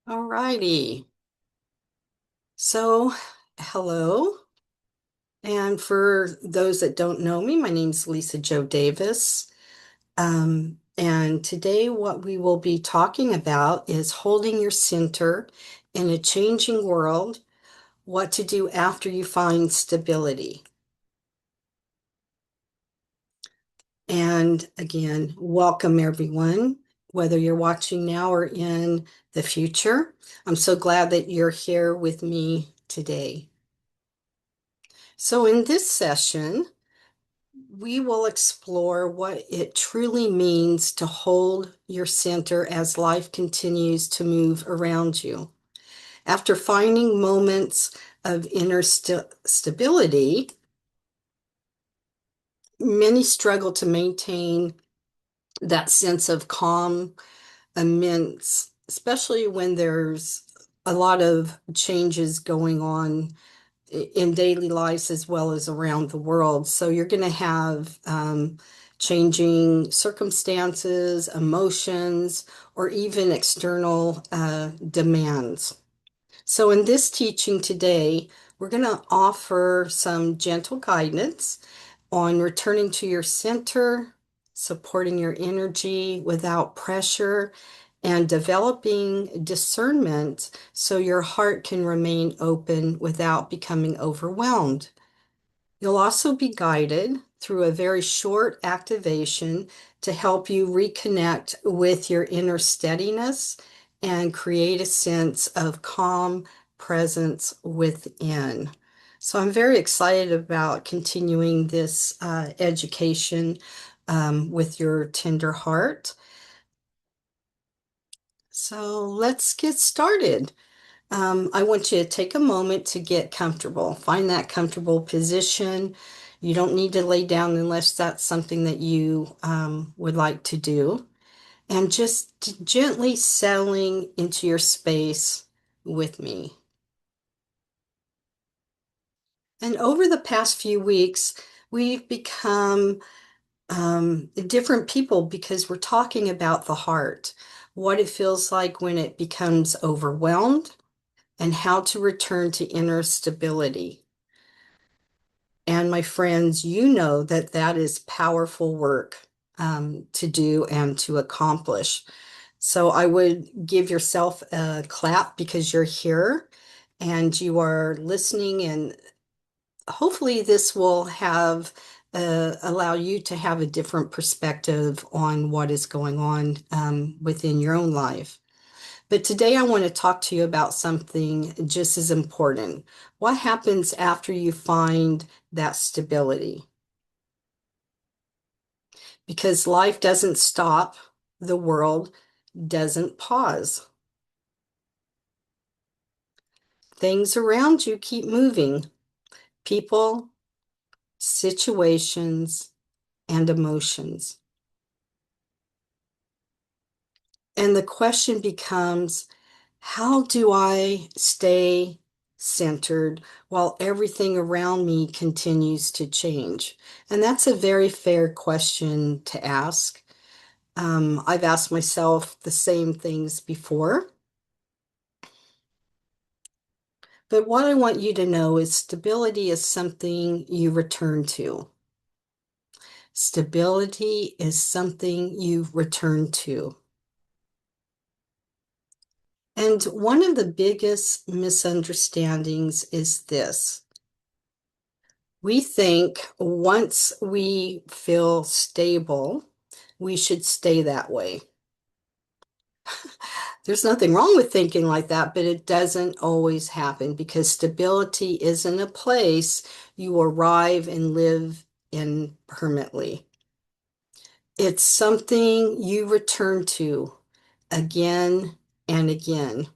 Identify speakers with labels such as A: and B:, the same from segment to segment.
A: All righty. So, hello. And for those that don't know me, my name's Lisa Joe Davis. And today, what we will be talking about is holding your center in a changing world, what to do after you find stability. And again, welcome everyone, whether you're watching now or in the future. I'm so glad that you're here with me today. So, in this session, we will explore what it truly means to hold your center as life continues to move around you. After finding moments of inner stability, many struggle to maintain that sense of calm, immense, especially when there's a lot of changes going on in daily lives as well as around the world. So you're going to have changing circumstances, emotions, or even external demands. So in this teaching today, we're going to offer some gentle guidance on returning to your center, supporting your energy without pressure, and developing discernment so your heart can remain open without becoming overwhelmed. You'll also be guided through a very short activation to help you reconnect with your inner steadiness and create a sense of calm presence within. So I'm very excited about continuing this education with your tender heart. So let's get started. I want you to take a moment to get comfortable. Find that comfortable position. You don't need to lay down unless that's something that you would like to do. And just gently settling into your space with me. And over the past few weeks, we've become different people because we're talking about the heart, what it feels like when it becomes overwhelmed, and how to return to inner stability. And my friends, you know that that is powerful work to do and to accomplish. So I would give yourself a clap because you're here and you are listening, and hopefully this will have allow you to have a different perspective on what is going on within your own life. But today I want to talk to you about something just as important. What happens after you find that stability? Because life doesn't stop, the world doesn't pause. Things around you keep moving. People, situations, and emotions. And the question becomes, how do I stay centered while everything around me continues to change? And that's a very fair question to ask. I've asked myself the same things before. But what I want you to know is stability is something you return to. Stability is something you return to. And one of the biggest misunderstandings is this. We think once we feel stable, we should stay that way. There's nothing wrong with thinking like that, but it doesn't always happen because stability isn't a place you arrive and live in permanently. It's something you return to again and again.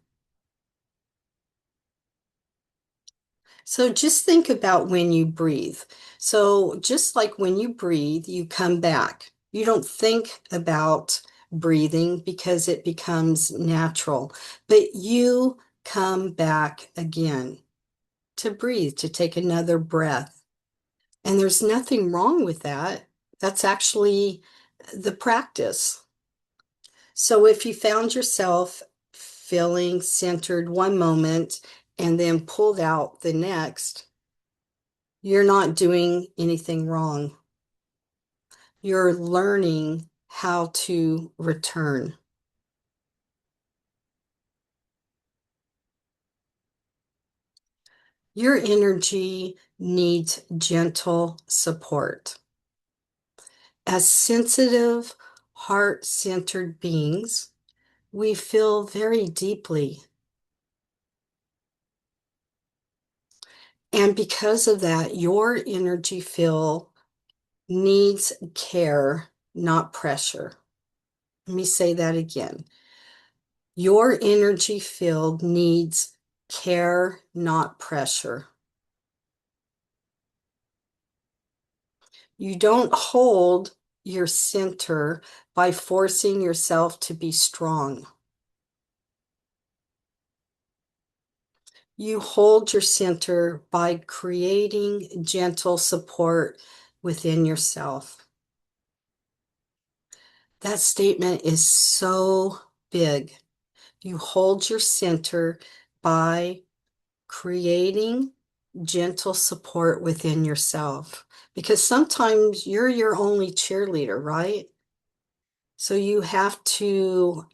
A: So just think about when you breathe. So just like when you breathe, you come back. You don't think about breathing because it becomes natural, but you come back again to breathe, to take another breath. And there's nothing wrong with that. That's actually the practice. So if you found yourself feeling centered one moment and then pulled out the next, you're not doing anything wrong. You're learning how to return. Your energy needs gentle support. As sensitive, heart-centered beings, we feel very deeply. And because of that, your energy field needs care, not pressure. Let me say that again. Your energy field needs care, not pressure. You don't hold your center by forcing yourself to be strong. You hold your center by creating gentle support within yourself. That statement is so big. You hold your center by creating gentle support within yourself. Because sometimes you're your only cheerleader, right? So you have to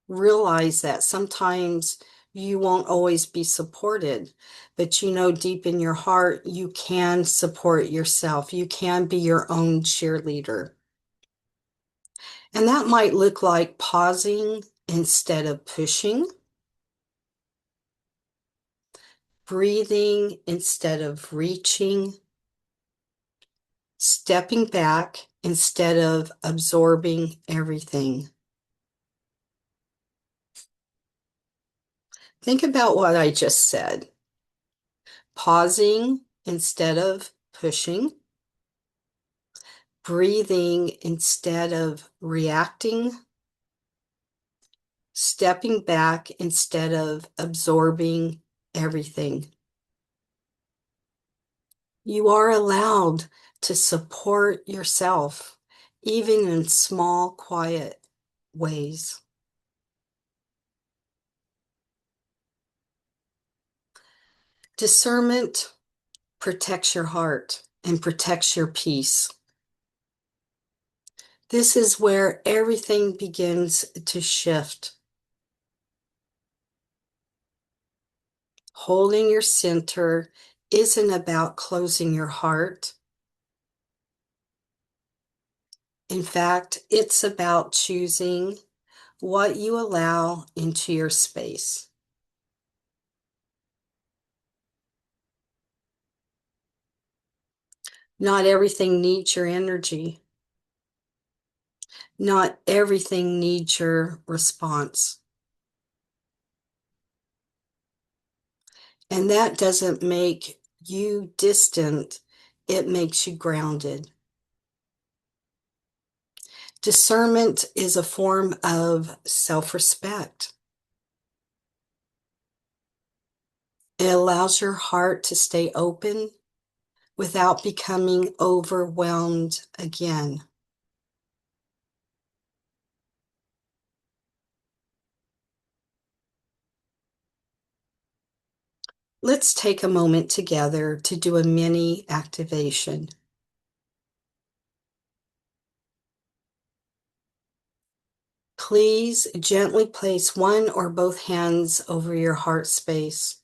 A: realize that sometimes you won't always be supported, but you know deep in your heart you can support yourself. You can be your own cheerleader. And that might look like pausing instead of pushing, breathing instead of reaching, stepping back instead of absorbing everything. Think about what I just said. Pausing instead of pushing, breathing instead of reacting, stepping back instead of absorbing everything. You are allowed to support yourself, even in small, quiet ways. Discernment protects your heart and protects your peace. This is where everything begins to shift. Holding your center isn't about closing your heart. In fact, it's about choosing what you allow into your space. Not everything needs your energy. Not everything needs your response. And that doesn't make you distant, it makes you grounded. Discernment is a form of self-respect. It allows your heart to stay open without becoming overwhelmed again. Let's take a moment together to do a mini activation. Please gently place one or both hands over your heart space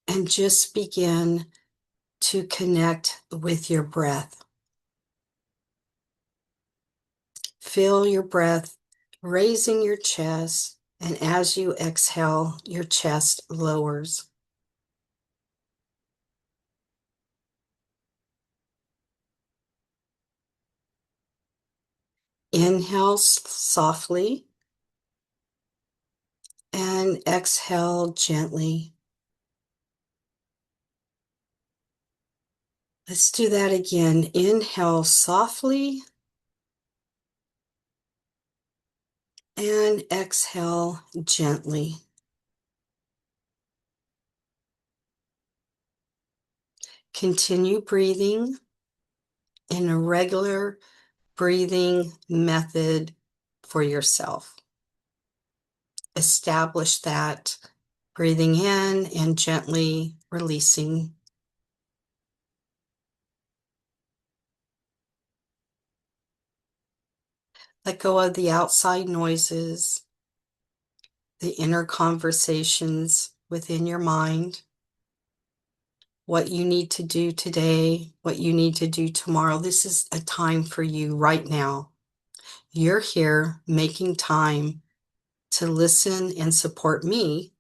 A: and just begin to connect with your breath. Feel your breath raising your chest, and as you exhale, your chest lowers. Inhale softly and exhale gently. Let's do that again. Inhale softly and exhale gently. Continue breathing in a regular breathing method for yourself. Establish that breathing in and gently releasing. Let go of the outside noises, the inner conversations within your mind, what you need to do today, what you need to do tomorrow. This is a time for you right now. You're here making time to listen and support me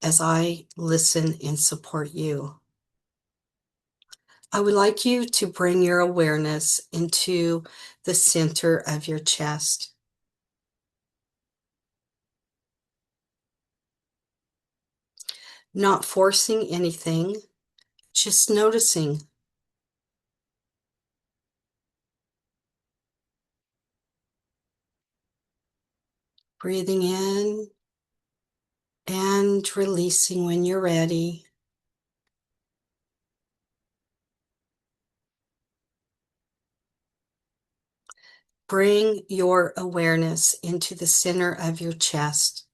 A: as I listen and support you. I would like you to bring your awareness into the center of your chest. Not forcing anything, just noticing. Breathing in and releasing when you're ready. Bring your awareness into the center of your chest.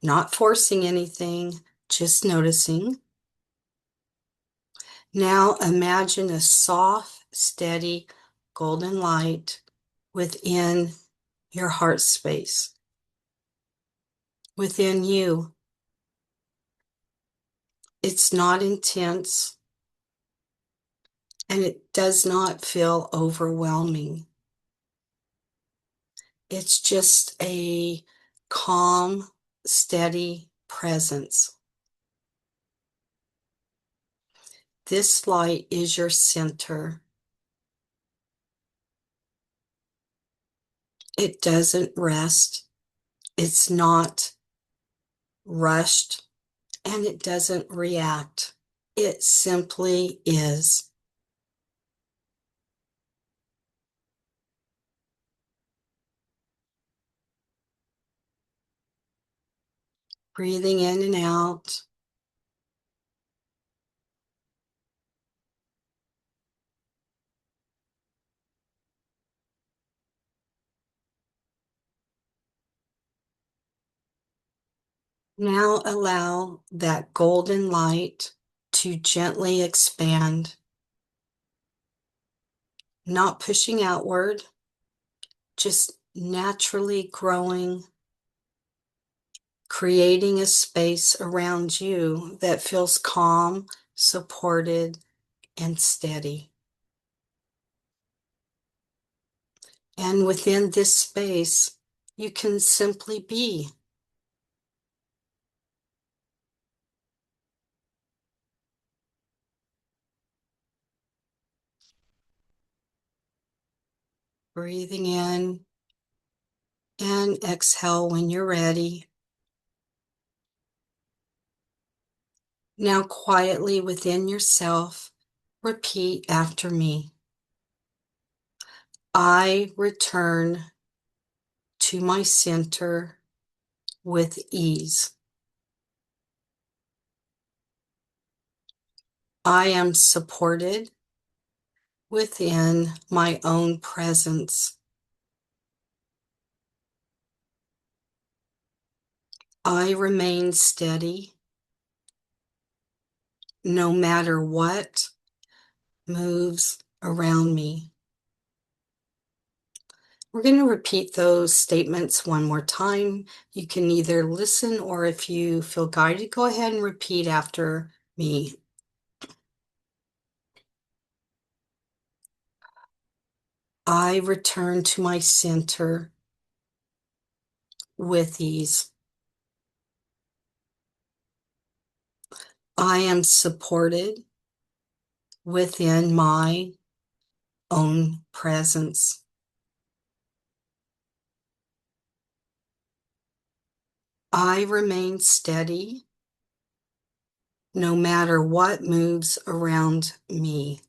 A: Not forcing anything, just noticing. Now imagine a soft, steady, golden light within your heart space, within you. It's not intense and it does not feel overwhelming. It's just a calm, steady presence. This light is your center. It doesn't rest. It's not rushed and it doesn't react. It simply is. Breathing in and out. Now allow that golden light to gently expand, not pushing outward, just naturally growing, creating a space around you that feels calm, supported, and steady. And within this space, you can simply be. Breathing in and exhale when you're ready. Now quietly within yourself, repeat after me. I return to my center with ease. I am supported within my own presence. I remain steady no matter what moves around me. We're going to repeat those statements one more time. You can either listen or if you feel guided, go ahead and repeat after me. I return to my center with ease. I am supported within my own presence. I remain steady no matter what moves around me.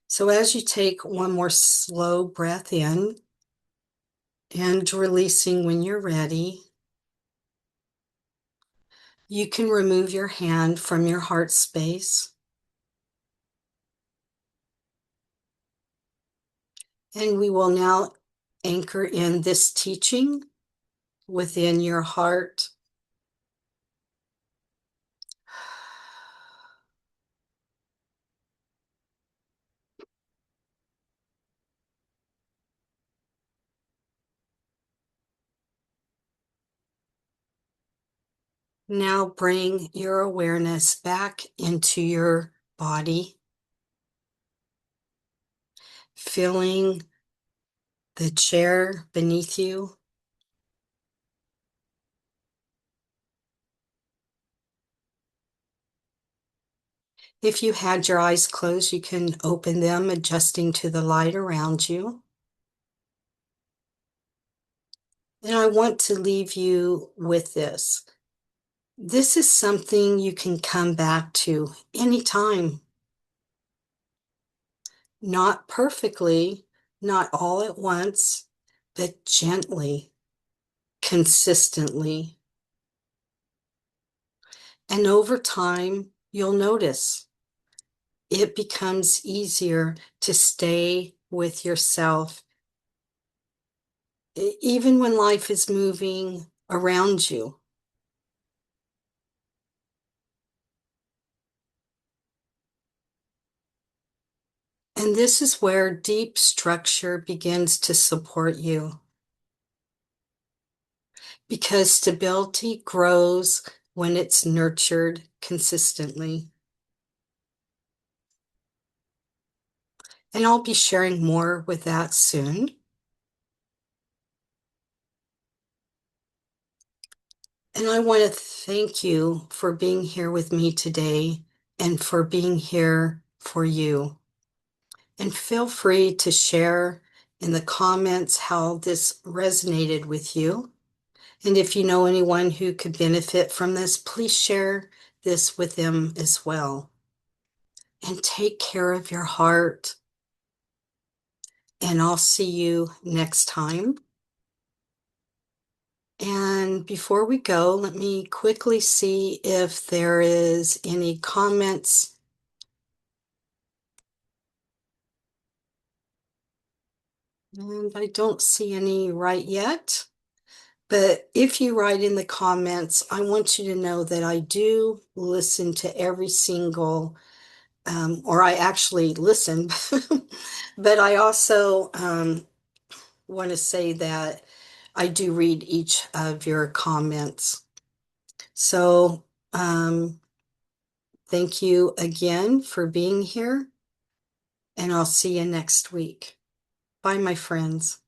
A: So as you take one more slow breath in and releasing when you're ready, You can remove your hand from your heart space, and we will now anchor in this teaching within your heart. Now bring your awareness back into your body, feeling the chair beneath you. If you had your eyes closed, you can open them, adjusting to the light around you. And I want to leave you with this. This is something you can come back to anytime. Not perfectly, not all at once, but gently, consistently. And over time, you'll notice it becomes easier to stay with yourself, even when life is moving around you. And this is where deep structure begins to support you, because stability grows when it's nurtured consistently. And I'll be sharing more with that soon. And I want to thank you for being here with me today and for being here for you. And feel free to share in the comments how this resonated with you. And if you know anyone who could benefit from this, please share this with them as well. And take care of your heart. And I'll see you next time. And before we go, let me quickly see if there is any comments. And I don't see any right yet. But if you write in the comments, I want you to know that I do listen to every single, or I actually listen, but I also want to say that I do read each of your comments. So thank you again for being here, and I'll see you next week. Bye, my friends.